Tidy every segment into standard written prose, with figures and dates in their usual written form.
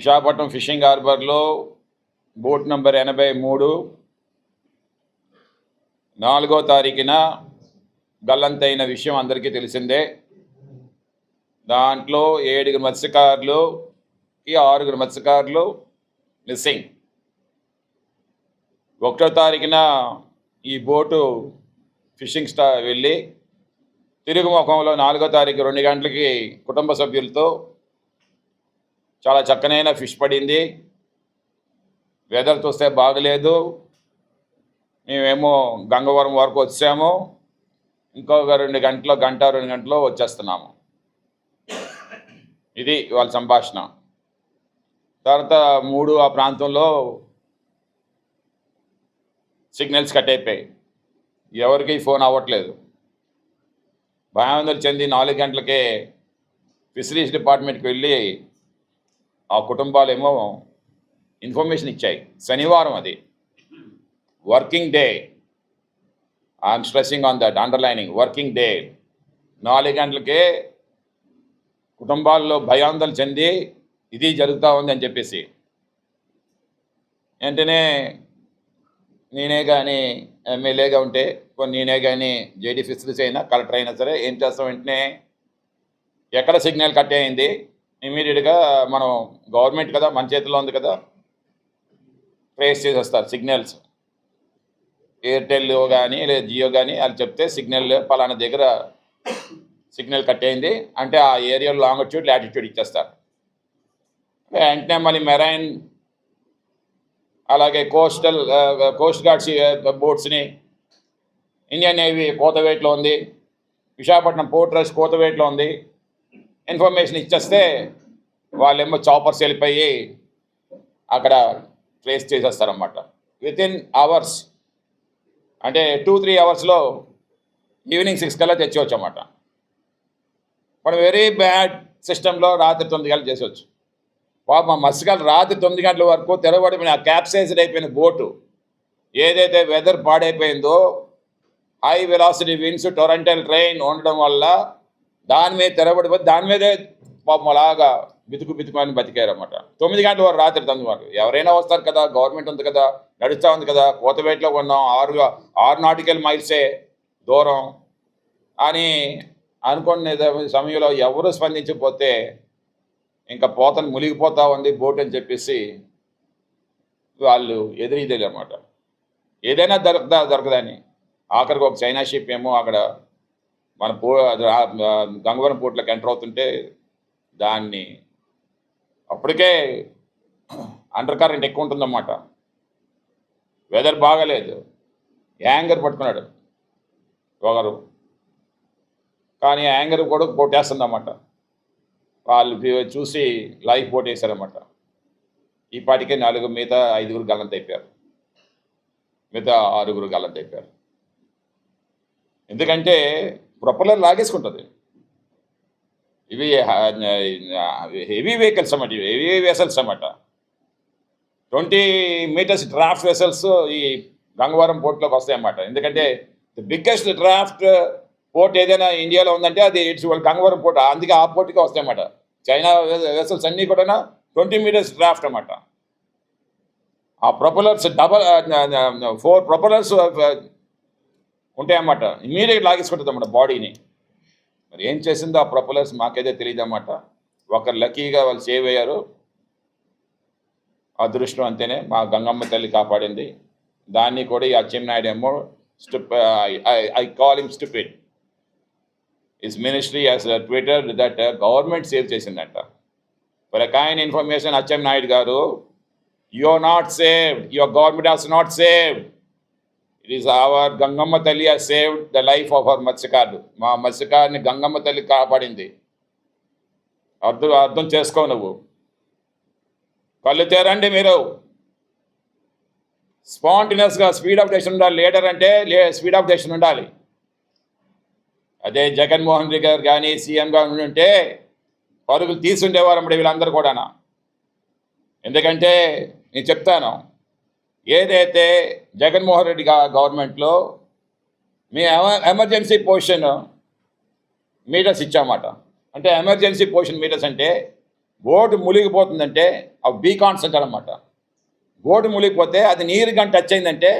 Visakhapatnam fishing హార్బర్లో boat number 83 4వ తారీఖున గల్లంతైన విషయం అందరికీ తెలిసిందే. దాంట్లో 7 మత్స్యకారులు 6 మత్స్యకారులు మిస్సింగ్. 1వ తారీఖున ఈ బోటు ఫిషింగ్ వెళ్ళి తిరుగు ముఖంలో 4వ తారీఖు 2 గంటలకి కుటుంబ సభ్యులతో చాలా చక్కనైన ఫిష్ పడింది. వెదర్ చూస్తే బాగలేదు. మేమేమో గంగవరం వరకు వచ్చాము, ఇంకొక 2 గంటలో వచ్చేస్తున్నాము. ఇది వాళ్ళ సంభాషణ. తర్వాత 3 ఆ ప్రాంతంలో సిగ్నల్స్ కట్ అయిపోయాయి, ఎవరికి ఫోన్ అవ్వట్లేదు. భయాందోళన చెంది 4 గంటలకే ఫిషరీస్ డిపార్ట్మెంట్కి వెళ్ళి ఆ కుటుంబాలేమో ఇన్ఫర్మేషన్ ఇచ్చాయి. శనివారం, అది working day. I'm stressing on that, underlining working day. 4 గంటలకే కుటుంబాల్లో భయాందోళన చెంది ఇది జరుగుతూ ఉంది అని చెప్పేసి వెంటనే నేనే కానీ ఎమ్మెల్యేగా ఉంటే నేనే కానీ జేడీ ఫిషరీస్ అయినా కలెక్టర్ అయినా సరే ఏం చేస్తాం, వెంటనే ఎక్కడ సిగ్నల్ కట్ అయింది ఇమీడియట్గా మనం గవర్నమెంట్ కదా, మన చేతిలో ఉంది కదా, ట్రేస్ చేసేస్తారు సిగ్నల్స్. ఎయిర్టెల్ కానీ లేదా జియో కానీ వాళ్ళు చెప్తే సిగ్నల్ పలానా దగ్గర సిగ్నల్ కట్ అయింది అంటే ఆ ఏరియాలో లాంగిట్యూడ్ లాటిట్యూడ్ ఇచ్చేస్తారు. వెంటనే మళ్ళీ మెరైన్ అలాగే కోస్ట్ గార్డ్స్ బోట్స్ని ఇండియన్ నేవీ కోతవేట్లో ఉంది, విశాఖపట్నం పోర్ట్ ట్రస్ట్ కోతవేట్లో ఉంది. ఇన్ఫర్మేషన్ ఇచ్చేస్తే వాళ్ళేమో చాపర్స్ వెళ్ళిపోయి అక్కడ ట్రేస్ చేసేస్తారన్నమాట. వితిన్ అవర్స్, అంటే 2-3 అవర్స్లో ఈవినింగ్ 6 కల్లా తెచ్చేవచ్చు అన్నమాట. మనం వెరీ బ్యాడ్ సిస్టంలో రాత్రి 9 గంటలు చేసేవచ్చు. మా మత్స్యకారులు రాత్రి 9 గంటల వరకు తెరవబడిపోయిన ఆ క్యాప్సైజ్డ్ అయిపోయిన బోటు ఏదైతే వెదర్ పాడైపోయిందో, high velocity winds, torrential rain ఉండడం వల్ల దాని మీద తెరబడిపోయి దాని మీదే పాపం అలాగా బితుకుని బతికారన్నమాట. 9 గంటల వరకు, రాత్రి 9 వరకు. ఎవరైనా వస్తారు కదా, గవర్నమెంట్ ఉంది కదా, నడుస్తూ ఉంది కదా, కోతవేట్లో ఉన్నాం, 6 నాటికల్ మైల్సే దూరం అని అనుకునే సమయంలో ఎవరు స్పందించకపోతే ఇంకా పోతను మునిగిపోతా ఉంది బోట్ అని చెప్పేసి వాళ్ళు ఎదురీదేలు అన్నమాట. ఏదైనా దొరకదని ఆఖరికి ఒక చైనా షిప్ ఏమో అక్కడ మన గంగవరం పోర్ట్లోకి ఎంటర్ అవుతుంటే దాన్ని అప్పటికే అండర్ కరెంట్ ఎక్కువ ఉంటుందన్నమాట. వెదర్ బాగలేదు, యాంగర్ పట్టుకున్నాడు ఒకరు, కానీ యాంగర్ కూడా కొట్టేస్తుందన్నమాట. వాళ్ళు చూసి లైఫ్ బోట్ వేశారన్నమాట. ఈ పాటికే 4 మిగతా 5 గల్లంత అయిపోయారు, మిగతా 6 గల్లంత అయిపోయారు. ఎందుకంటే ప్రొపల్లర్ లాగేసుకుంటుంది. ఇవి హెవీ వెహికల్స్ అన్నమాట, ఇవి హెవీ వెసల్స్ అన్నమాట. 20 మీటర్స్ డ్రాఫ్ట్ వెసల్స్ ఈ గంగవరం పోర్ట్లోకి వస్తాయన్నమాట. ఎందుకంటే ది బిగ్గెస్ట్ డ్రాఫ్ట్ పోర్ట్ ఏదైనా ఇండియాలో ఉందంటే అది ఇట్స్ గంగవరం పోర్ట్. అందుకే ఆ పోర్ట్కే వస్తాయన్నమాట. చైనా వెసల్స్ అన్నీ కూడా 20 మీటర్స్ డ్రాఫ్ట్ అన్నమాట. ఆ ప్రొపల్లర్స్ 4 ప్రొపల్లర్స్ ఉంటాయన్నమాట. ఇమీడియట్ లాగేసుకుంటుంది అన్నమాట బాడీని. మరి ఏం చేసిందో ఆ ప్రొపల్లర్స్ మాకైతే తెలియదు అన్నమాట. ఒకరు లక్కీగా వాళ్ళు సేవ్ అయ్యారు, అదృష్టం అంతేనే. మా గంగమ్మ తల్లి కాపాడింది. దాన్ని కూడా ఈ అచ్చెన్నాయుడు ఏమో I call him stupid. His ministry has Twitter that government save చేసిందంట. For a kind information Atchannaidu గారు, you are not saved, your government has not saved. It is our Gangamma తల్లి has saved the life of our మత్స్యకారులు. మా మత్స్యకారుని గంగమ్మ తల్లి కాపాడింది. అర్థం చేసుకో, నువ్వు కళ్ళు తేరండి మీరు. స్పాంటినియస్గా స్పీడ్ ఆఫ్ డెసిషన్ ఉండాలి. లీడర్ అంటే స్పీడ్ ఆఫ్ డెసిషన్ ఉండాలి. అదే జగన్మోహన్ రెడ్డి గారు కానీ సీఎంగా ఉంటే పరుగులు తీసుండేవారు అప్పుడు వీళ్ళందరూ కూడా. ఎందుకంటే నేను చెప్తాను, ఏదైతే జగన్మోహన్ రెడ్డి గవర్నమెంట్లో మీ ఎమర్జెన్సీ పొజిషన్ మీటర్స్ ఇచ్చామాట. అంటే ఎమర్జెన్సీ పొజిషన్ మీటర్స్ అంటే బోటు మునిగిపోతుందంటే అవి బీకాన్స్ అంటారనమాట. బోటు మునిగిపోతే అది నీరు గంట టచ్ అయిందంటే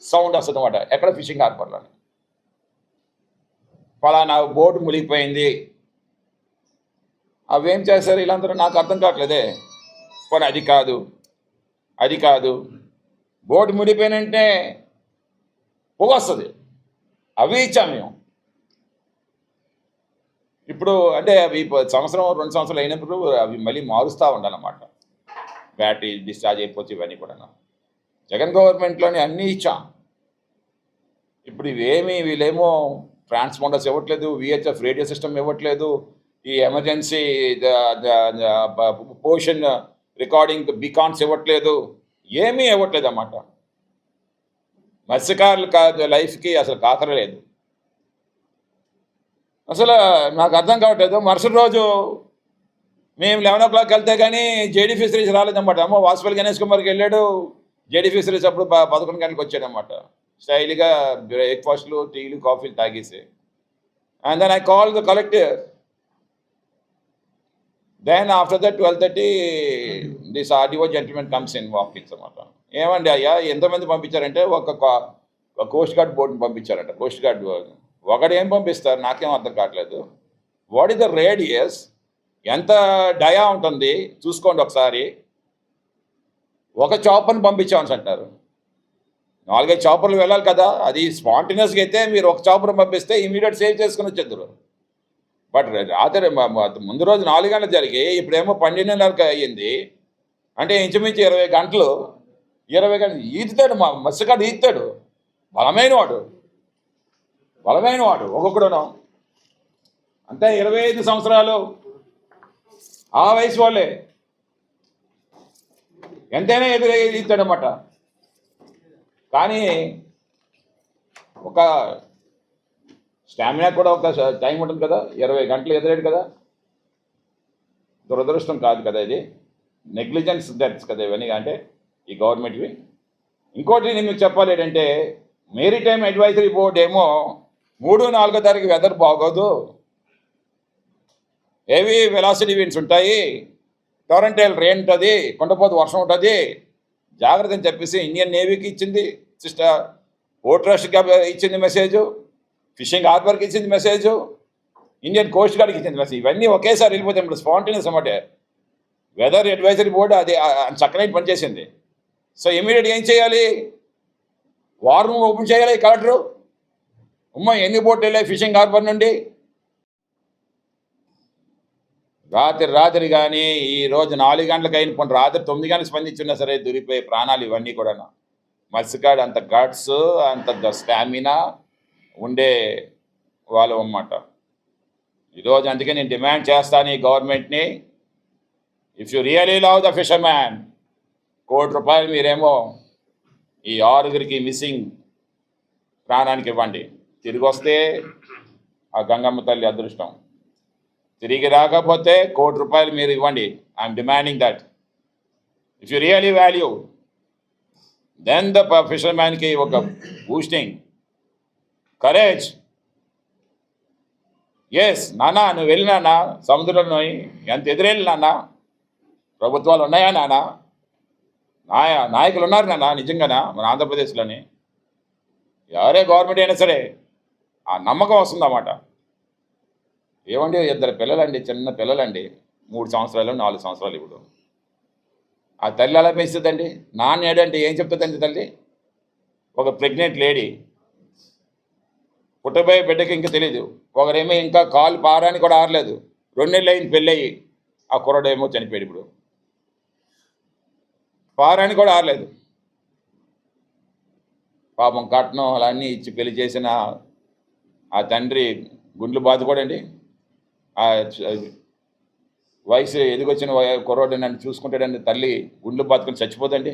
సౌండ్ వస్తుంది అనమాట. ఎక్కడ ఫిషింగ్ హార్బర్లో ఫలానా బోటు మునిగిపోయింది. అవేం చేస్తారు వీళ్ళందరూ నాకు అర్థం కావట్లేదే. పోనీ అది కాదు బోటు మునిగిపోయినంటే పొగ వస్తుంది. అవి ఇచ్చాం మేము. ఇప్పుడు అంటే అవి సంవత్సరం 2 సంవత్సరాలు అయినప్పుడు అవి మళ్ళీ మారుస్తూ ఉండాలన్నమాట. బ్యాటరీ డిశ్చార్జ్ అయిపోతే ఇవన్నీ కూడా జగన్ గవర్నమెంట్లోనే అన్నీ ఇచ్చాం. ఇప్పుడు వీళ్ళేమో ట్రాన్స్పాండర్స్ ఇవ్వట్లేదు, విహెచ్ఎఫ్ రేడియో సిస్టమ్ ఇవ్వట్లేదు, ఈ ఎమర్జెన్సీ పోషన్ రికార్డింగ్ బీకాన్స్ ఇవ్వట్లేదు, ఏమీ ఇవ్వట్లేదు అన్నమాట. మత్స్యకారుల లైఫ్కి అసలు కాకరలేదు. అసలు నాకు అర్థం కావట్లేదు. మరుసటి రోజు మేము 11 o'clock వెళ్తే కానీ జేడీ ఫిషరీస్ రాలేదన్నమాట. వాసుపల్లి గణేష్ కుమార్కి వెళ్ళాడు. జేడీ ఫిషరీస్ అప్పుడు 11 గంటలకు వచ్చాడనమాట. స్టైల్గా బ్రేక్ఫాస్ట్లు, టీలు, కాఫీలు తాగేసి. And then I call the collector. Then after that 12:30 this RDO gentlemen comes in walkings అనమాట. ఏమండి అయ్యా ఎంతమంది పంపించారంటే ఒక కోస్ట్ గార్డ్ బోర్డుని పంపించారంట. కోస్ట్ గార్డ్ ఒకడు ఏం పంపిస్తారు నాకేం అర్థం కావట్లేదు. వాట్ ఈస్ ద రేడియస్, ఎంత డయా ఉంటుంది చూసుకోండి ఒకసారి. ఒక చాపర్ని పంపించామని అంటారు. 4-5 చాపర్లు వెళ్ళాలి కదా. అది స్పాంటినియస్గా అయితే మీరు ఒక చాపర్ పంపిస్తే ఇమీడియట్ సేవ్ చేసుకుని వచ్చేద్దరు. బట్ రాత్రి ముందు రోజు 4 గంటలు జరిగి ఇప్పుడేమో 12:30 అయ్యింది. అంటే ఇంచుమించు 20 గంటలు. 20 గంటలు ఈదుతాడు మత్స్యకాడు, ఈదుతాడు. బలమైన వాడు ఒక్కొక్కడును. అంతే 25 సంవత్సరాలు ఆ వయసు వాళ్ళే ఎంతైనా ఈదుతాడనమాట. కానీ ఒక స్టామినా కూడా ఒక టైం ఉంటుంది కదా. 20 గంటలు ఎదురాడు కదా. దురదృష్టం కాదు కదా ఇది, నెగ్లిజెన్స్ డెత్స్ కదా ఇవన్నీ. అంటే ఈ గవర్నమెంట్వి. ఇంకోటి నేను మీకు చెప్పాలి ఏంటంటే, మేరీటైమ్ అడ్వైజరీ బోర్డు ఏమో 3-4 తారీఖు వెదర్ బాగోదు, హెవీ వెలాసిటీ విండ్స్ ఉంటాయి, టొరంటైల్ రెయిన్ ఉంటుంది, కొండపోతు వర్షం ఉంటుంది, జాగ్రత్త అని చెప్పేసి ఇండియన్ నేవీకి ఇచ్చింది పోర్ట్ ట్రస్ట్కి ఇచ్చింది మెసేజు, ఫిషింగ్ హార్బర్కి ఇచ్చింది మెసేజు, ఇండియన్ కోస్ట్ గార్డ్కి ఇచ్చింది మెసేజ్. ఇవన్నీ ఒకేసారి వెళ్ళిపోతాయి. ఇప్పుడు స్పాంటేనియస్ అన్నమాట. వెదర్ అడ్వైజరీ బోర్డు అది చక్కనైన పనిచేసింది. సో ఇమీడియట్గా ఏం చేయాలి, వార్ రూమ్ ఓపెన్ చేయాలి కలెక్టరు. ఎన్ని బోట్లు వెళ్ళాయి ఫిషింగ్ హార్బర్ నుండి. రాత్రి కానీ ఈరోజు 4 గంటలకు అయిన పని రాత్రి 9 గంటలకు స్పందించున్నా సరే దొరికిపోయే ప్రాణాలు ఇవన్నీ కూడా. మత్స్యకాడు అంత గట్స్, అంత స్టామినా ఉండే వాళ్ళు అన్నమాట. ఈరోజు అందుకే నేను డిమాండ్ చేస్తాను ఈ గవర్నమెంట్ని, if you really love the fisherman, ₹1 కోటి మీరేమో ఈ 6గురికి మిస్సింగ్ ప్రాణానికి ఇవ్వండి. తిరిగి వస్తే ఆ గంగమ్మ తల్లి అదృష్టం, తిరిగి రాకపోతే ₹1 కోటి మీరు ఇవ్వండి. I'm demanding that. If you really value, then the ఫిషర్మ్యాన్కి ఒక బూస్టింగ్ కరేజ్. ఎస్ నాన్న, నువ్వు వెళ్ళి నాన్న సముద్రంలో ఎంత ఎదురెళ్ళి నాన్న. ప్రభుత్వాలు ఉన్నాయా నాన్న, నాయకులు ఉన్నారు నాన్న నిజంగానా మన ఆంధ్రప్రదేశ్లోని. ఎవరే గవర్నమెంట్ అయినా సరే ఆ నమ్మకం వస్తుందన్నమాట. ఏమండి 2 పిల్లలండి, చిన్న పిల్లలండి, 3 సంవత్సరాలు 4 సంవత్సరాలు. ఇప్పుడు ఆ తల్లి ఎలా పెంచుతుందండి? నాన్న ఏడంటే ఏం చెప్తుందండి తల్లి? ఒక ప్రెగ్నెంట్ లేడీ, పుట్టబోయే బిడ్డకి ఇంకా తెలియదు. ఒకరేమో ఇంకా కాలు పారానికి కూడా ఆరలేదు, 2 నెలలు అయింది పెళ్ళయి. ఆ కుర్రాడేమో చనిపోయాడు. ఇప్పుడు పారానికి కూడా ఆరలేదు. పాపం కట్నం అలా అన్నీ ఇచ్చి పెళ్లి చేసిన ఆ తండ్రి గుండెలు బాదుకోడండి. ఆ వయసు ఎదిగొచ్చిన కుర్రోడు నన్ను చూసుకుంటాడండి, తల్లి గుండెలు బాదుకొని చచ్చిపోదండి.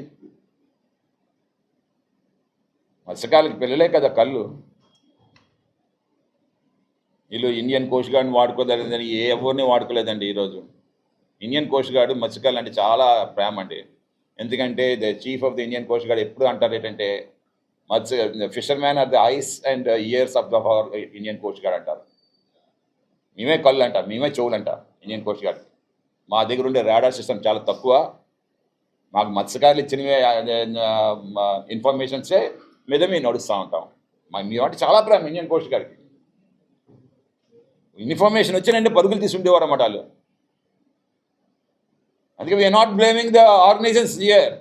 మత్స్యకాలకి పిల్లలే కదా కళ్ళు. వీళ్ళు ఇండియన్ కోస్ట్ గార్డ్ని వాడుకోలేదని ఎవరిని వాడుకోలేదండి. ఈరోజు ఇండియన్ కోస్ట్ గార్డు మత్స్యకారులు అంటే చాలా ప్రేమ అండి. ఎందుకంటే the chief of the Indian coast guard ఎప్పుడు అంటారు ఏంటంటే, fisherman are the eyes and ears of the Indian coast guard అంటారు. మేమే కళ్ళు అంటారు, మేమే చెవులు అంటారు ఇండియన్ కోస్ట్ గార్డ్. మా దగ్గర ఉండే రాడార్ సిస్టమ్ చాలా తక్కువ. మాకు మత్స్యకారులు ఇచ్చినవి ఇన్ఫర్మేషన్సే మీద మేము నడుస్తూ ఉంటాం. మేము అంటే చాలా ప్రేమ ఇండియన్ కోస్ట్ గారికి. ఇన్ఫర్మేషన్ వచ్చినంటే పరుగులు తీసి ఉండేవారు అన్నమాట వాళ్ళు. అందుకే we are not blaming the organizations here,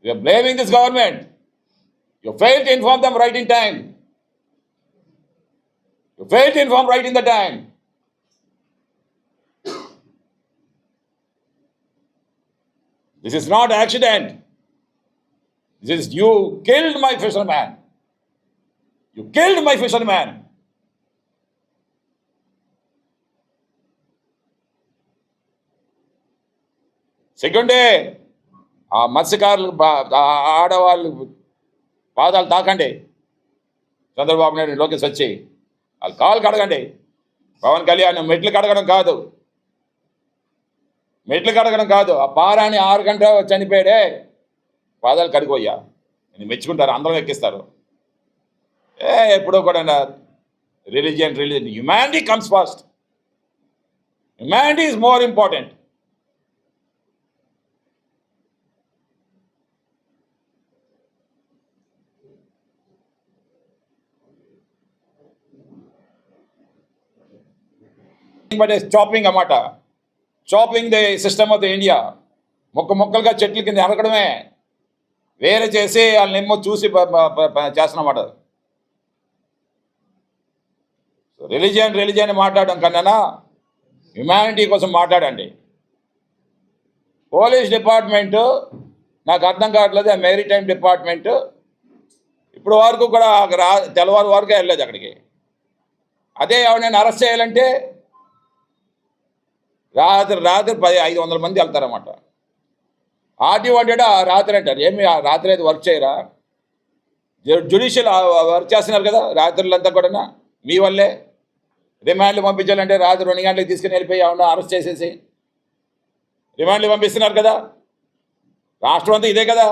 we are blaming this government. You failed to inform them right in time. You failed to inform right in the time. This is not accident. This is you killed my fisherman. You killed my fisherman. Second day, ఆ మత్స్యకారులు ఆడవాళ్ళు పాదాలు తాకండి. చంద్రబాబు నాయుడు లోకేష్ వచ్చి వాళ్ళు కాలు కడగండి. పవన్ కళ్యాణ్ మెట్లు కడగడం కాదు, మెట్లు కడగడం కాదు. ఆ పారాని 6 గంటలు చనిపోయాడే, పాదాలు కడిగిపోయా. నేను మెచ్చుకుంటారు, అందరం ఎక్కిస్తారు. ఎప్పుడో కూడా religion humanity comes first. Humanity is more important. But chopping అన్నమాట, chopping the system of the India. మొక్కలుగా చెట్ల కింద అరగడమే, వేరే చేసి వాళ్ళనేమో చూసి చేస్తున్నమాట. రిలీజియన్ మాట్లాడడం కన్నా హ్యుమానిటీ కోసం మాట్లాడండి. పోలీస్ డిపార్ట్మెంటు నాకు అర్థం కావట్లేదు. మెరిటైమ్ డిపార్ట్మెంటు ఇప్పుడు వరకు కూడా తెల్లవారు వరకే వెళ్ళలేదు అక్కడికి. అదే ఎవరైనా అరెస్ట్ చేయాలంటే రాత్రి 500 మంది వెళ్తారన్నమాట. ఆర్టీ వాంటెడ్ రాత్రి అంటారు. ఏమి రాత్రి అయితే వర్క్ చేయరా? జ్యుడిషియల్ వర్క్ చేస్తున్నారు కదా రాత్రులంతా కూడా. మీ వల్లే రిమాండ్లు పంపించాలంటే రాత్రి 2 గంటలకు తీసుకుని వెళ్ళిపోయి ఏమన్నా అరెస్ట్ చేసేసి రిమాండ్లు పంపిస్తున్నారు కదా. రాష్ట్రం అంతా ఇదే కదా.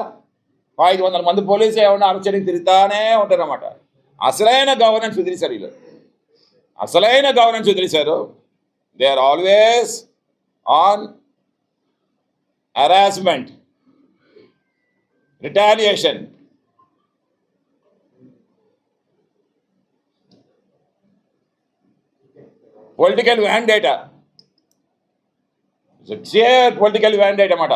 500 మంది పోలీసు ఏమన్నా అరెస్ట్ చేయడానికి తిరుగుతానే ఉంటారన్నమాట. అసలైన గవర్నెన్స్ వదిలేశారు వీళ్ళు, అసలైన గవర్నెన్స్ వదిలేశారు. They are always on harassment, retaliation. Political vendetta. It's a sheer political vendetta అన్నమాట.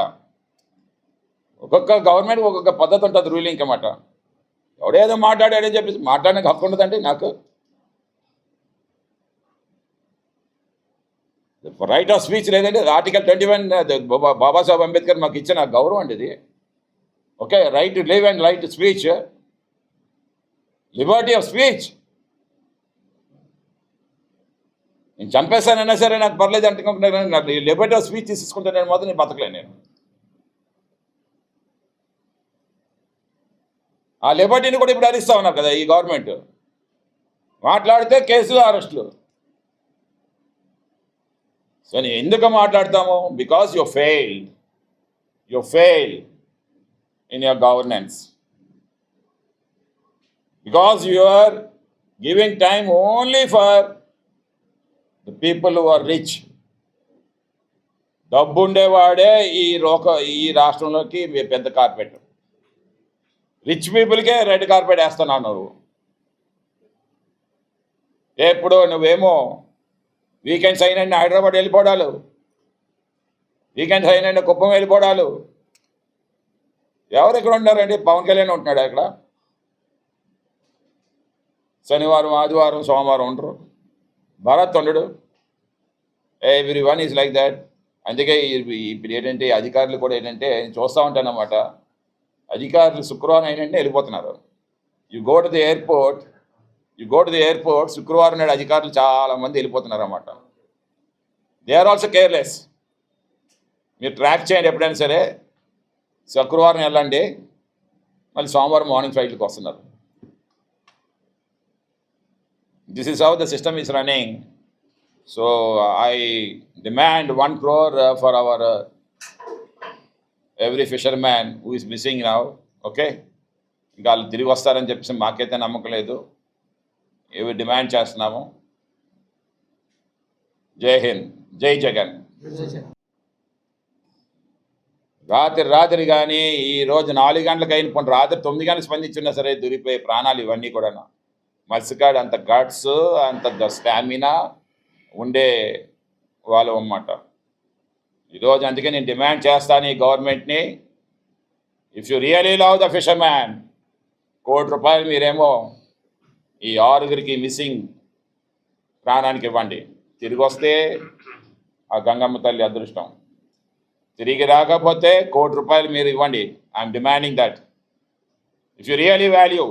ఒక్కొక్క గవర్నమెంట్ ఒక్కొక్క పద్ధతి ఉంటుంది రూలింగ్ అన్నమాట. ఎవడేదో మాట్లాడాడని చెప్పేసి మాట్లాడడానికి హక్కు ఉండదండి నాకు. రైట్ ఆఫ్ స్పీచ్ లేదండి. ఆర్టికల్ 21 బాబాసాహెబ్ అంబేద్కర్ మాకు ఇచ్చిన గౌరవం అండి ఇది. Okay, right to live and right to speech, Liberty of speech. నేను చంపేస్తానైనా సరే నాకు పర్లేదు అంటుకుంటున్నాను. నాకు లిబర్టీ ఆఫ్ స్పీచ్ తీసుకుంటానని మాత్రం నేను బతకలేను. నేను ఆ లిబర్టీని కూడా ఇప్పుడు హరిస్తూ ఉన్నారు కదా ఈ గవర్నమెంట్. మాట్లాడితే కేసులు, అరెస్టులు. సో నేను ఎందుకు మాట్లాడతాము? Because you failed in your governance. Because you are giving time only for the people who are rich. డబ్బు ఉండేవాడే ఈ రాష్ట్రంలోకి పెద్ద కార్పెట్. రిచ్ పీపుల్కే రెడ్ కార్పెట్ వేస్తున్నావు నువ్వు. ఎప్పుడు నువ్వేమో వీకెండ్స్ అయినండి హైదరాబాద్ వెళ్ళిపోవడాలు, వీకెండ్స్ అయినండి కుప్పం వెళ్ళిపోవడాలు. ఎవరు ఎక్కడ ఉన్నారండి? పవన్ కళ్యాణ్ ఉంటున్నాడు అక్కడ. శనివారం, ఆదివారం, సోమవారం ఉండరు. భరత్ ఉండడు. Every one is like that. అందుకే ఇప్పుడు ఏంటంటే అధికారులు కూడా ఏంటంటే చూస్తూ ఉంటానన్నమాట. అధికారులు శుక్రవారం అయినంటే వెళ్ళిపోతున్నారు. You go to the airport శుక్రవారం నాడు అధికారులు చాలామంది వెళ్ళిపోతున్నారు అన్నమాట. They are also careless. మీరు ట్రాక్ చేయండి ఎప్పుడైనా సరే. శుక్రవారం వెళ్ళండి, మళ్ళీ సోమవారం మార్నింగ్ ఫ్లైట్కి వస్తున్నారు. This is how the system is running. So I demand 1 crore for hour every fisherman who is missing now. Okay, ఇంకా వాళ్ళు తిరిగి వస్తారని చెప్పేసి మాకైతే నమ్మకం లేదు. ఇవి డిమాండ్ చేస్తున్నాము. జై హింద్, జై జగన్. రాత్రి కానీ ఈరోజు 4 గంటలకు అయిన పని రాత్రి 9 గంటలకు స్పందించున్నా సరే దొరికిపోయే ప్రాణాలు ఇవన్నీ కూడా. మత్స్యకాడు అంత గట్స్, అంత స్టామినా ఉండే వాళ్ళు అన్నమాట. ఈరోజు అందుకే నేను డిమాండ్ చేస్తాను ఈ గవర్నమెంట్ని, if you really love the fisherman, ₹1 కోటి మీరేమో ఈ 6గురికి మిస్సింగ్ ప్రాణానికి ఇవ్వండి. తిరిగి వస్తే ఆ గంగమ్మ తల్లి అదృష్టం, తిరిగి రాకపోతే ₹1 కోటి మీరు ఇవ్వండి. I'm demanding that. If you really value,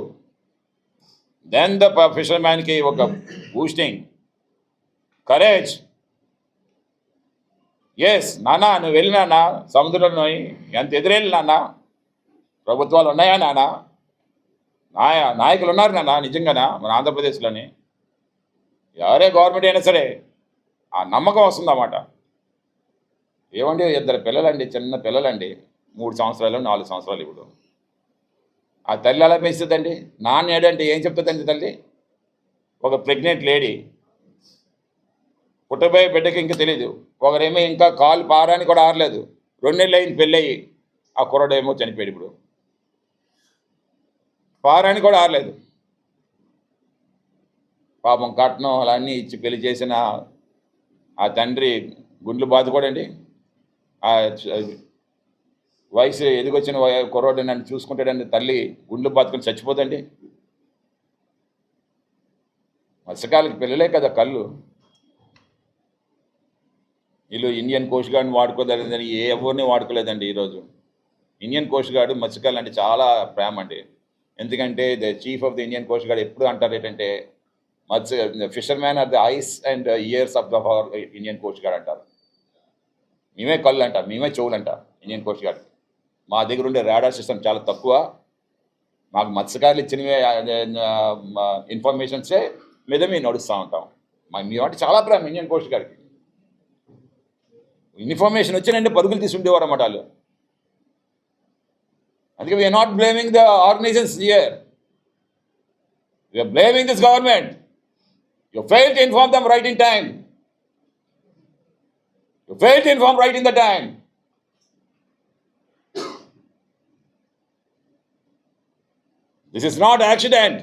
then the ఫిషర్మ్యాన్కి ఒక బూస్టింగ్, కరేజ్. ఎస్ నాన్న, నువ్వు వెళ్ళినా సముద్రంలో ఎంత ఎదురెళ్ళి నాన్న, ప్రభుత్వాలు ఉన్నాయా నాన్న, నాయకులు ఉన్నారు నాన్న నిజంగానా మన ఆంధ్రప్రదేశ్లోని. ఎవరే గవర్నమెంట్ అయినా సరే ఆ నమ్మకం వస్తుందన్నమాట. ఏమండి 2 పిల్లలండి, చిన్న పిల్లలండి, 3 సంవత్సరాలు 4 సంవత్సరాలు. ఇప్పుడు ఆ తల్లి ఎలా పెంచుతుందండి? నాన్న ఏడంటే ఏం చెప్తుందండి తల్లి? ఒక ప్రెగ్నెంట్ లేడీ, పుట్టబోయే బిడ్డకి ఇంకా తెలియదు. ఒకరేమో ఇంకా కాలు పారానికి కూడా ఆరలేదు, 2 నెలలు అయింది పెళ్ళయి, ఆ కుర్రాడేమో చనిపోయాడు. ఇప్పుడు పారానికి కూడా ఆరలేదు. పాపం కట్నం అలా అన్నీ ఇచ్చి పెళ్లి చేసిన ఆ తండ్రి గుండ్లు బాదుకోడండి. ఆ వయసు ఎదిగొచ్చిన కుర్రాడు నన్ను చూసుకుంటాడండి, తల్లి గుండ్లు బాదుకొని చచ్చిపోదండి. మత్స్యకాలకి పిల్లలే కదా కళ్ళు. వీళ్ళు ఇండియన్ కోస్ట్ గార్డ్ని వాడుకోలేదని ఎవరిని వాడుకోలేదండి. ఈరోజు ఇండియన్ కోస్ట్ గార్డు మత్స్యకారులు అంటే చాలా ప్రేమ అండి. ఎందుకంటే the chief of the Indian coast guard ఎప్పుడు అంటారు ఏంటంటే, fisherman are the eyes and ears of the Indian coast guard అంటారు. మేమే కళ్ళు అంటారు, మేమే చెవులు అంటారు ఇండియన్ కోస్ట్ గార్డ్. మా దగ్గర ఉండే రాడార్ సిస్టమ్ చాలా తక్కువ. మాకు మత్స్యకారులు ఇచ్చినవే ఇన్ఫర్మేషన్సే మీద మేము నడుస్తూ ఉంటాం. మేమంటే చాలా ప్రేమ ఇండియన్ కోస్ట్ గార్డ్కి. ఇన్ఫర్మేషన్ వచ్చినంటే పరుగులు తీసి ఉండేవారు అన్నమాట వాళ్ళు. అందుకే we are not blaming the organizations here, we are blaming this government. You failed to inform them right in time. You failed to inform right in the time. This is not accident.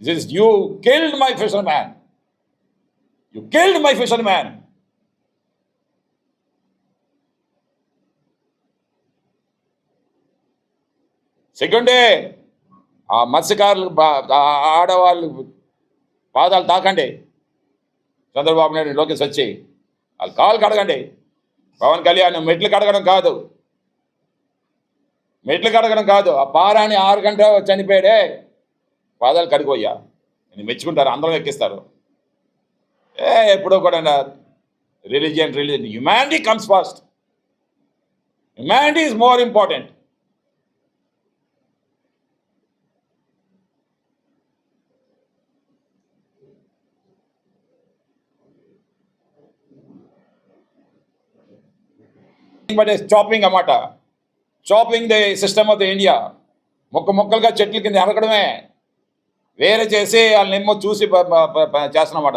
This is, you killed my fisherman. You killed my fisherman. సెకండే ఆ మత్స్యకారులు ఆడవాళ్ళు పాదాలు తాకండి. చంద్రబాబు నాయుడు, లోకేష్ వచ్చి వాళ్ళు కాలు కడగండి. పవన్ కళ్యాణ్ మెట్లు కడగడం కాదు, మెట్లు కడగడం కాదు, ఆ పారాని 6 గంటలు చనిపోయాడే, పాదాలు కడిగిపోయా. నేను మెచ్చుకుంటారు, అందరం ఎక్కిస్తారు. ఎప్పుడో కూడా religion, humanity comes first. Humanity is more important. But chopping అన్నమాట, chopping the system of the India. మొక్కలుగా చెట్ల కింద ఎనకడమే, వేరే చేసి వాళ్ళని ఏమో చూసి చేస్తున్నమాట.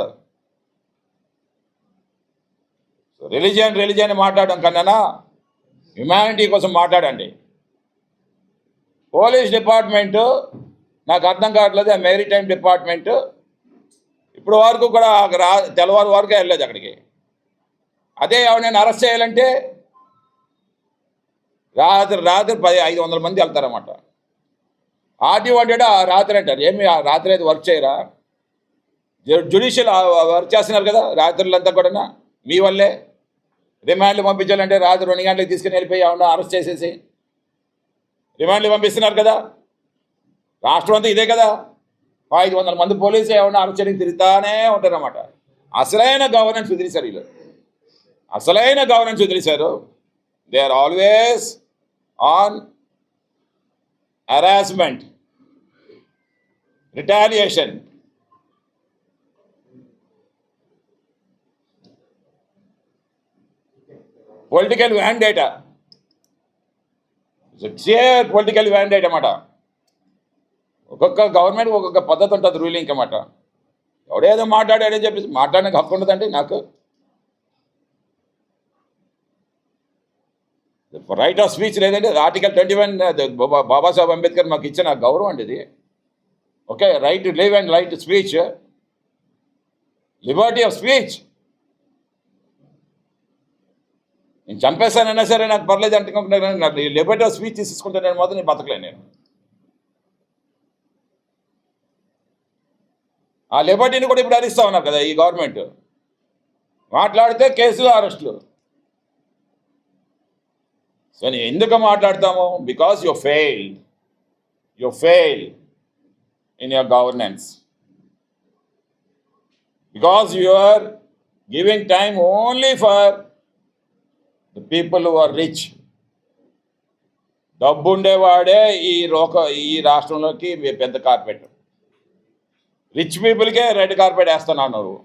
రిలీజియన్ మాట్లాడడం కన్నా హ్యుమానిటీ కోసం మాట్లాడండి. పోలీస్ డిపార్ట్మెంటు నాకు అర్థం కావట్లేదు. మెరిటైమ్ డిపార్ట్మెంటు ఇప్పుడు వరకు కూడా తెల్లవారు వరకే వెళ్ళలేదు అక్కడికి. అదే ఎవరైనా అరెస్ట్ చేయాలంటే రాత్రి 500 మంది వెళ్తారన్నమాట. ఆర్టీఓ అంటే రాత్రి అంటారు. ఏమి రాత్రి అయితే వర్క్ చేయరా? జ్యుడిషియల్ వర్క్ చేస్తున్నారు కదా రాత్రులంతా కూడా. మీ వల్లే రిమాండ్లు పంపించాలంటే రాత్రి 2 గంటలకు తీసుకుని వెళ్ళిపోయి ఏమన్నా అరెస్ట్ చేసేసి రిమాండ్లు పంపిస్తున్నారు కదా. రాష్ట్రం అంతా ఇదే కదా. 500 మంది పోలీసు ఏమన్నా అరెస్ట్ చేయడానికి తిరుగుతానే ఉంటారన్నమాట. అసలైన గవర్నెన్స్ వదిలేశారు వీళ్ళు, అసలైన గవర్నెన్స్ వదిలేశారు. They are always on harassment, retaliation. Political vendetta. It's a sheer political vendetta అన్నమాట. ఒక్కొక్క గవర్నమెంట్ ఒక్కొక్క పద్ధతి ఉంటుంది రూలింగ్ అన్నమాట. ఎవడేదో మాట్లాడాడని చెప్పేసి మాట్లాడడానికి హక్కు ఉండదండి నాకు. రైట్ ఆఫ్ స్పీచ్ లేదంటే ఆర్టికల్ 21 బాబాసాహెబ్ అంబేద్కర్ మాకు ఇచ్చిన గౌరవం అండి ఇది. Okay, right to live and right to speech, Liberty of speech. నేను చంపేస్తానైనా సరే నాకు పర్లేదు అంటుకుంటున్నాను, నాకు లిబర్టీ ఆఫ్ స్పీచ్ తీసుకుంటానని మాత్రం నేను బతకలేను. నేను ఆ లిబర్టీని కూడా ఇప్పుడు హరిస్తా ఉన్నారు కదా ఈ గవర్నమెంట్. మాట్లాడితే కేసులు, అరెస్టులు. సో నేను ఎందుకు మాట్లాడతాము? Because you failed in your governance, because you are giving time only for the people who are rich. డబ్బు ఉండేవాడే ఈ రాష్ట్రంలోకి పెద్ద కార్పెట్. రిచ్ పీపుల్కే రెడ్ కార్పెట్ వేస్తున్నావు నువ్వు.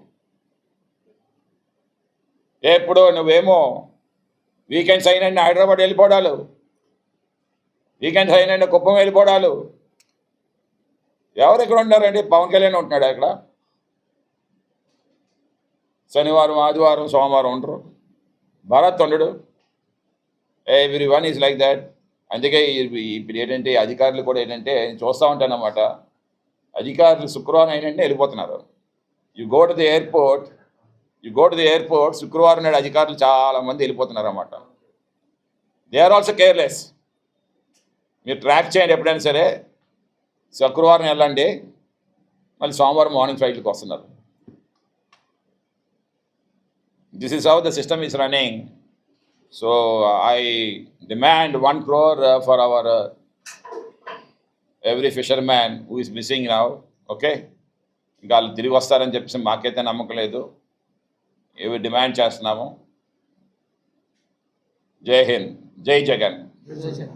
ఎప్పుడు నువ్వేమో వీకెండ్స్ అయినండి హైదరాబాద్ వెళ్ళిపోవడాలు, వీకెండ్స్ అయినండి కుప్పం వెళ్ళిపోవడాలు. ఎవరు ఇక్కడ ఉన్నారండి? పవన్ కళ్యాణ్ ఉంటున్నాడు అక్కడ. శనివారం, ఆదివారం, సోమవారం ఉండరు. భరత్ ఉండడు. Every one is like that. అందుకే ఇప్పుడు ఏంటంటే అధికారులు కూడా ఏంటంటే చూస్తూ ఉంటానన్నమాట. అధికారులు శుక్రవారం అయినంటే వెళ్ళిపోతున్నారు. You go to the airport శుక్రవారం నాడు అధికారులు చాలామంది వెళ్ళిపోతున్నారు అన్నమాట. They are also careless. మీరు ట్రాక్ చేయండి ఎప్పుడైనా సరే. శుక్రవారం వెళ్ళండి, మళ్ళీ సోమవారం మార్నింగ్ ఫ్లైట్కి వస్తున్నారు. This is how the system is running. So I demand 1 crore for hour every fisherman who is missing now. Okay, ఇంకా వాళ్ళు తిరిగి వస్తారని చెప్పేసి మాకైతే నమ్మకం లేదు. ఇవి డిమాండ్ చేస్తున్నాము. జై హింద్, జై జగన్.